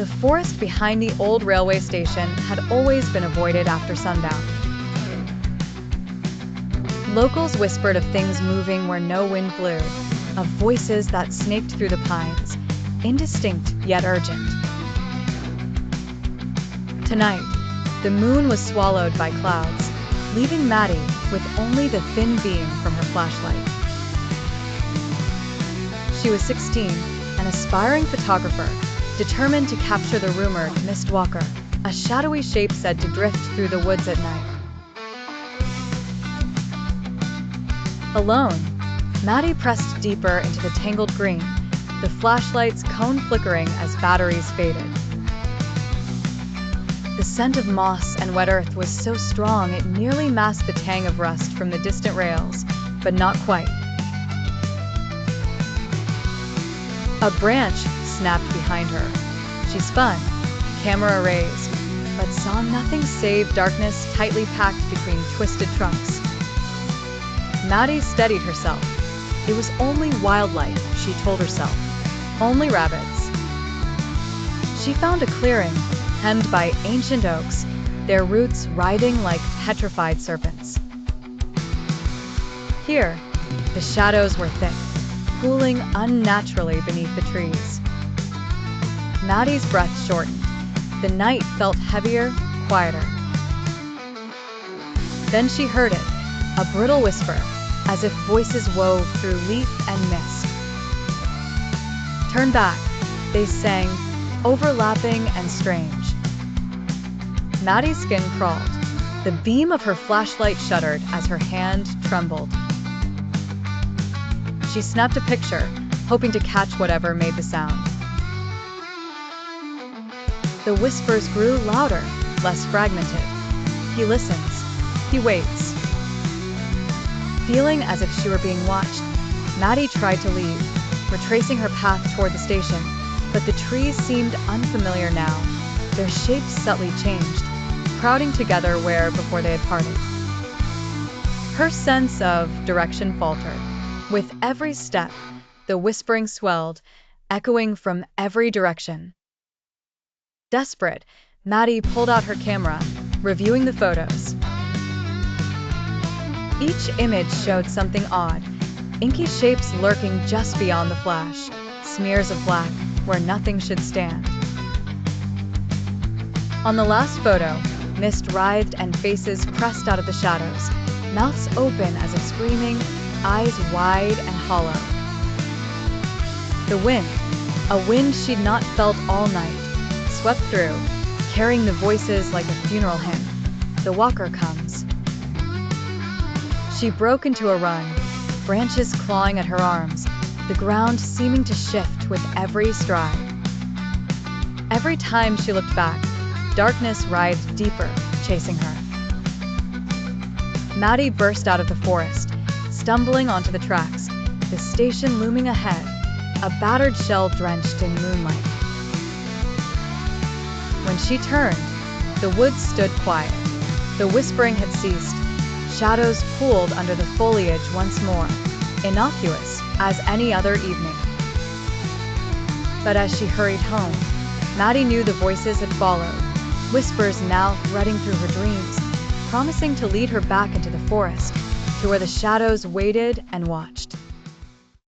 The forest behind the old railway station had always been avoided after sundown. Locals whispered of things moving where no wind blew, of voices that snaked through the pines, indistinct yet urgent. Tonight, the moon was swallowed by clouds, leaving Maddie with only the thin beam from her flashlight. She was 16, an aspiring photographer, determined to capture the rumored mist walker, a shadowy shape said to drift through the woods at night. Alone, Maddie pressed deeper into the tangled green, the flashlight's cone flickering as batteries faded. The scent of moss and wet earth was so strong it nearly masked the tang of rust from the distant rails, but not quite. A branch snapped behind her. She spun, camera raised, but saw nothing save darkness tightly packed between twisted trunks. Maddie steadied herself. It was only wildlife, she told herself. Only rabbits. She found a clearing, hemmed by ancient oaks, their roots writhing like petrified serpents. Here, the shadows were thick, pooling unnaturally beneath the trees. Maddie's breath shortened. The night felt heavier, quieter. Then she heard it, a brittle whisper, as if voices wove through leaf and mist. Turn back, they sang, overlapping and strange. Maddie's skin crawled. The beam of her flashlight shuddered as her hand trembled. She snapped a picture, hoping to catch whatever made the sound. The whispers grew louder, less fragmented. He listens. He waits. Feeling as if she were being watched, Maddie tried to leave, retracing her path toward the station, but the trees seemed unfamiliar now. Their shapes subtly changed, crowding together where before they had parted. Her sense of direction faltered. With every step, the whispering swelled, echoing from every direction. Desperate, Maddie pulled out her camera, reviewing the photos. Each image showed something odd, inky shapes lurking just beyond the flash, smears of black where nothing should stand. On the last photo, mist writhed and faces pressed out of the shadows, mouths open as if screaming, eyes wide and hollow. The wind, a wind she'd not felt all night, swept through, carrying the voices like a funeral hymn. The walker comes. She broke into a run, branches clawing at her arms, the ground seeming to shift with every stride. Every time she looked back, darkness writhed deeper, chasing her. Maddie burst out of the forest, stumbling onto the tracks, the station looming ahead, a battered shell drenched in moonlight. When she turned, the woods stood quiet. The whispering had ceased. Shadows pooled under the foliage once more, innocuous as any other evening. But as she hurried home, Maddie knew the voices had followed, whispers now threading through her dreams, promising to lead her back into the forest, to where the shadows waited and watched.